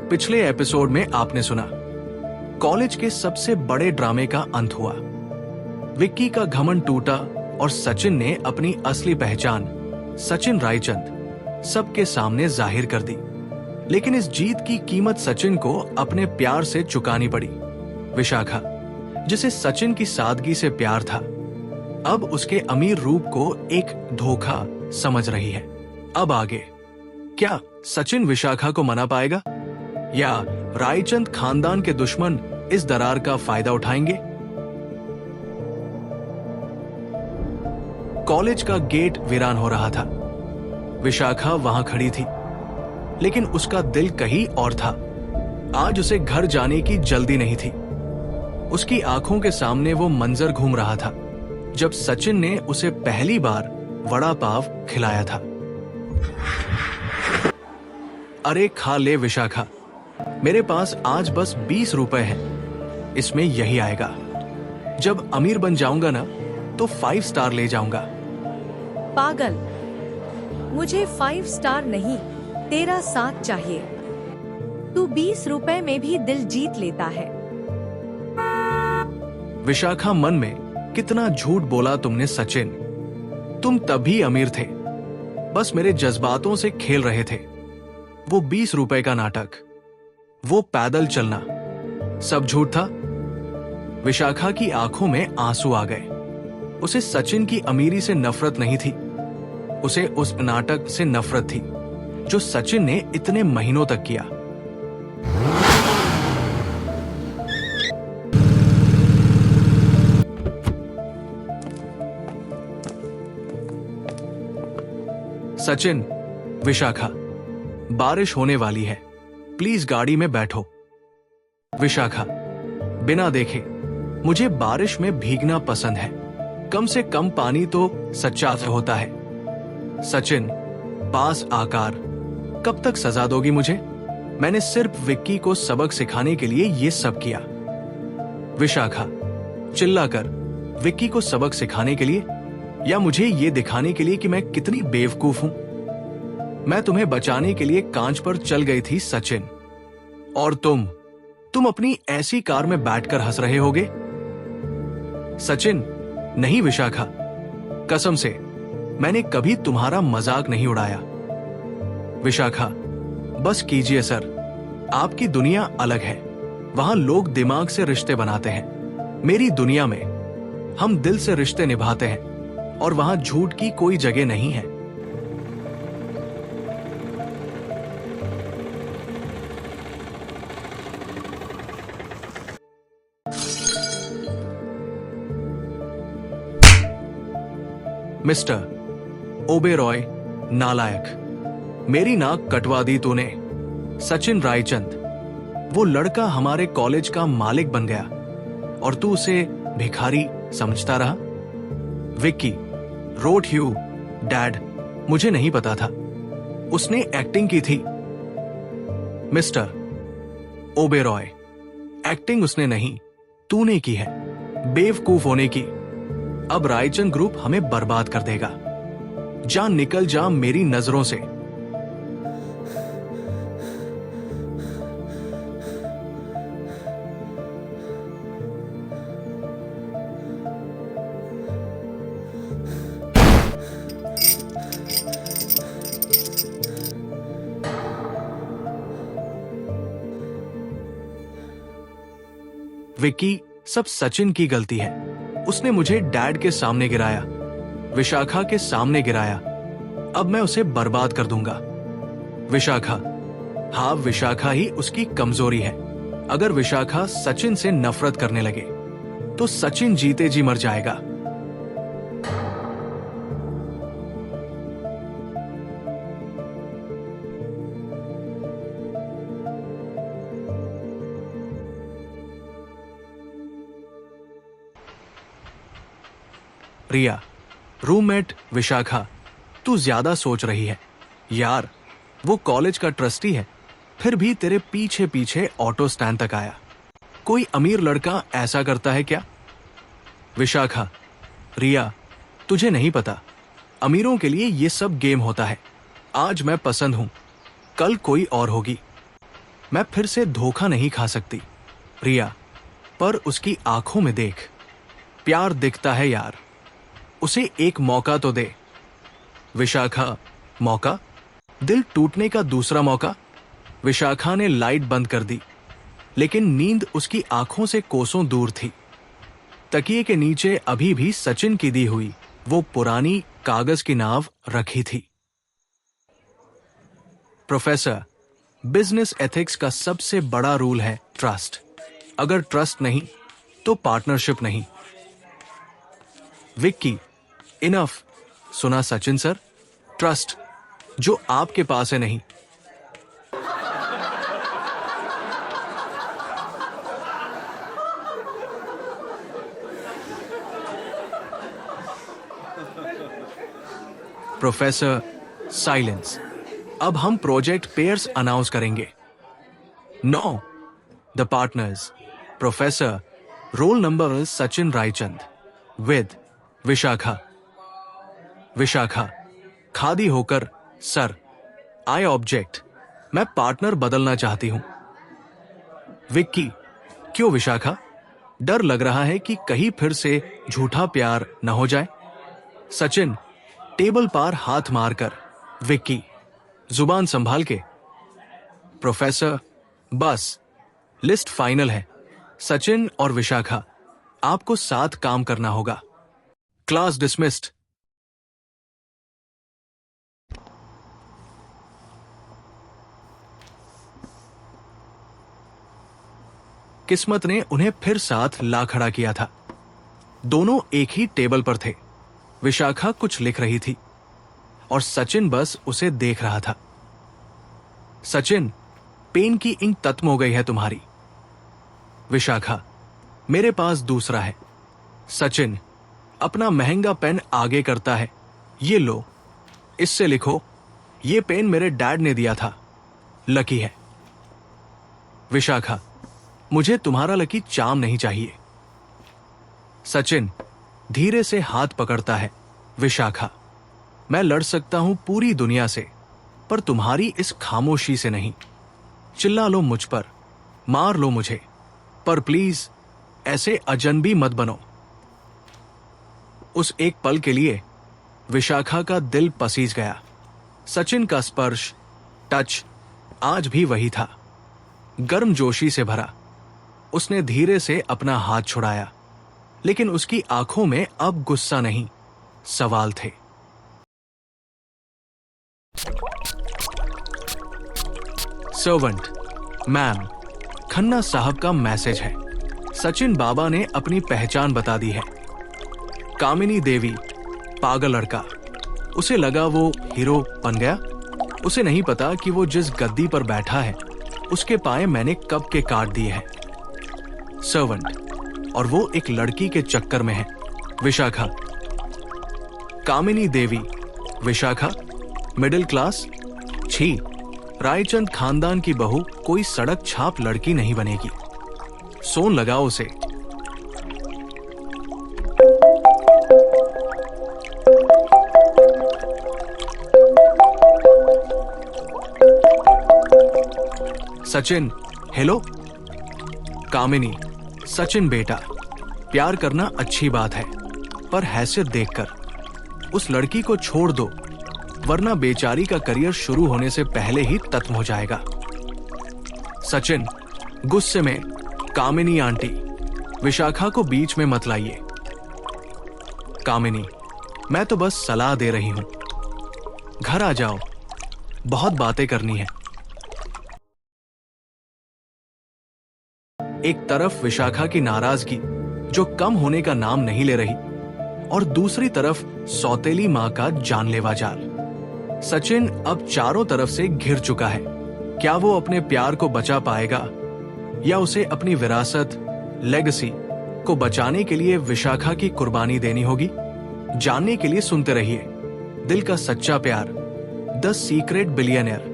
पिछले एपिसोड में आपने सुना कॉलेज के सबसे बड़े ड्रामे का अंत हुआ। विक्की का घमंड टूटा और सचिन ने अपनी असली पहचान सचिन रायचंद सबके सामने जाहिर कर दी। लेकिन इस जीत की कीमत सचिन को अपने प्यार से चुकानी पड़ी। विशाखा, जिसे सचिन की सादगी से प्यार था, अब उसके अमीर रूप को एक धोखा समझ रही है। अब आगे क्या सचिन विशाखा को मना पाएगा या रायचंद खानदान के दुश्मन इस दरार का फायदा उठाएंगे? कॉलेज का गेट वीरान हो रहा था। विशाखा वहां खड़ी थी, लेकिन उसका दिल कहीं और था। आज उसे घर जाने की जल्दी नहीं थी। उसकी आंखों के सामने वो मंजर घूम रहा था जब सचिन ने उसे पहली बार वड़ा पाव खिलाया था। अरे खा ले विशाखा, मेरे पास आज बस 20 रुपए हैं। इसमें यही आएगा। जब अमीर बन जाऊंगा ना तो 5 स्टार ले जाऊंगा। पागल, मुझे 5 स्टार नहीं, तेरा साथ चाहिए। तू 20 रुपए में भी दिल जीत लेता है। विशाखा मन में, कितना झूठ बोला तुमने सचिन। तुम तभी अमीर थे, बस मेरे जज्बातों से खेल रहे थे। वो 20 रुपए का नाटक, वो पैदल चलना, सब झूठ था। विशाखा की आंखों में आंसू आ गए। उसे सचिन की अमीरी से नफरत नहीं थी, उसे उस नाटक से नफरत थी जो सचिन ने इतने महीनों तक किया। सचिन, विशाखा, बारिश होने वाली है, प्लीज गाड़ी में बैठो। विशाखा, बिना देखे, मुझे बारिश में भीगना पसंद है। कम से कम पानी तो सच्चा होता है। सचिन, पास आकार, कब तक सजा दोगी मुझे? मैंने सिर्फ विक्की को सबक सिखाने के लिए ये सब किया। विशाखा, चिल्लाकर, विक्की को सबक सिखाने के लिए या मुझे ये दिखाने के लिए कि मैं कितनी बेवकूफ हूं? मैं तुम्हें बचाने के लिए कांच पर चल गई थी सचिन, और तुम अपनी ऐसी कार में बैठकर हंस रहे होगे। सचिन, नहीं विशाखा, कसम से मैंने कभी तुम्हारा मजाक नहीं उड़ाया। विशाखा, बस कीजिए सर, आपकी दुनिया अलग है। वहां लोग दिमाग से रिश्ते बनाते हैं। मेरी दुनिया में हम दिल से रिश्ते निभाते हैं और वहां झूठ की कोई जगह नहीं है। मिस्टर ओबेरॉय नालायक, मेरी नाक कटवा दी तूने। सचिन रायचंद, वो लड़का हमारे कॉलेज का मालिक बन गया और तू उसे भिखारी समझता रहा। विक्की रोट यू डैड, मुझे नहीं पता था, उसने एक्टिंग की थी। मिस्टर ओबेरॉय, एक्टिंग उसने नहीं, तूने की है, बेवकूफ होने की। अब रायचंद ग्रुप हमें बर्बाद कर देगा। जा, निकल जा मेरी नजरों से। विक्की, सब सचिन की गलती है। उसने मुझे डैड के सामने गिराया, विशाखा के सामने गिराया। अब मैं उसे बर्बाद कर दूंगा। विशाखा, हाँ, विशाखा ही उसकी कमजोरी है। अगर विशाखा सचिन से नफरत करने लगे तो सचिन जीते जी मर जाएगा। रिया, रूममेट विशाखा, तू ज्यादा सोच रही है। यार, वो कॉलेज का ट्रस्टी है, फिर भी तेरे पीछे पीछे ऑटो स्टैंड तक आया। कोई अमीर लड़का ऐसा करता है क्या? विशाखा, रिया, तुझे नहीं पता, अमीरों के लिए ये सब गेम होता है। आज मैं पसंद हूं, कल कोई और होगी। मैं फिर से धोखा नहीं खा सकती। रिया, पर उसकी आंखों में देख, प्यार दिखता है यार, उसे एक मौका तो दे। विशाखा, मौका? दिल टूटने का दूसरा मौका? विशाखा ने लाइट बंद कर दी, लेकिन नींद उसकी आंखों से कोसों दूर थी। तकिए के नीचे अभी भी सचिन की दी हुई वो पुरानी कागज की नाव रखी थी। प्रोफेसर, बिजनेस एथिक्स का सबसे बड़ा रूल है ट्रस्ट। अगर ट्रस्ट नहीं तो पार्टनरशिप नहीं। विक्की, इनफ। सुना सचिन सर, ट्रस्ट जो आपके पास है नहीं। Professor, silence. अब हम प्रोजेक्ट पेयर्स अनाउंस करेंगे। No, the partners. Professor, roll number is Sachin Raichand with Vishakha. Vishakha, खादी होकर, सर, आई ऑब्जेक्ट। मैं पार्टनर बदलना चाहती हूं। विक्की, क्यों विशाखा? डर लग रहा है कि कहीं फिर से झूठा प्यार न हो जाए। सचिन, टेबल पार हाथ मारकर, विक्की, जुबान संभाल के। प्रोफेसर, बस, लिस्ट फाइनल है। सचिन और विशाखा, आपको साथ काम करना होगा। Class dismissed. किस्मत ने उन्हें फिर साथ ला खड़ा किया था। दोनों एक ही टेबल पर थे। विशाखा कुछ लिख रही थी और सचिन बस उसे देख रहा था। सचिन, पेन की इंक खत्म हो गई है तुम्हारी। विशाखा, मेरे पास दूसरा है। सचिन, अपना महंगा पेन आगे करता है। ये लो, इससे लिखो। ये पेन मेरे डैड ने दिया था, लकी है। विशाखा, मुझे तुम्हारा लकी चार्म नहीं चाहिए। सचिन धीरे से हाथ पकड़ता है। विशाखा, मैं लड़ सकता हूं पूरी दुनिया से, पर तुम्हारी इस खामोशी से नहीं। चिल्ला लो मुझ पर, मार लो मुझे, पर प्लीज ऐसे अजनबी मत बनो। उस एक पल के लिए विशाखा का दिल पसीज गया। सचिन का स्पर्श, टच आज भी वही था, गर्मजोशी से भरा। उसने धीरे से अपना हाथ छुड़ाया, लेकिन उसकी आंखों में अब गुस्सा नहीं, सवाल थे। सर्वेंट, मैम, खन्ना साहब का मैसेज है। सचिन बाबा ने अपनी पहचान बता दी है। कामिनी देवी, पागल लड़का। उसे लगा वो हीरो बन गया। उसे नहीं पता कि वो जिस गद्दी पर बैठा है उसके पाए मैंने कब के काट दिए हैं। सर्वेंट, और वो एक लड़की के चक्कर में है। विशाखा, कामिनी देवी, विशाखा, मिडिल क्लास। छी, रायचंद खानदान की बहू कोई सड़क छाप लड़की नहीं बनेगी। सोन लगाओ उसे। सचिन, हेलो। कामिनी, सचिन बेटा, प्यार करना अच्छी बात है, पर हैसियत देखकर उस लड़की को छोड़ दो, वरना बेचारी का करियर शुरू होने से पहले ही खत्म हो जाएगा। सचिन गुस्से में, कामिनी आंटी, विशाखा को बीच में मत लाइए। कामिनी, मैं तो बस सलाह दे रही हूं। घर आ जाओ, बहुत बातें करनी है। एक तरफ विशाखा की नाराजगी जो कम होने का नाम नहीं ले रही, और दूसरी तरफ सौतेली मां का जानलेवा जाल। सचिन अब चारों तरफ से घिर चुका है। क्या वो अपने प्यार को बचा पाएगा, या उसे अपनी विरासत, लेगेसी को बचाने के लिए विशाखा की कुर्बानी देनी होगी? जानने के लिए सुनते रहिए दिल का सच्चा प्यार, द सीक्रेट बिलियनियर।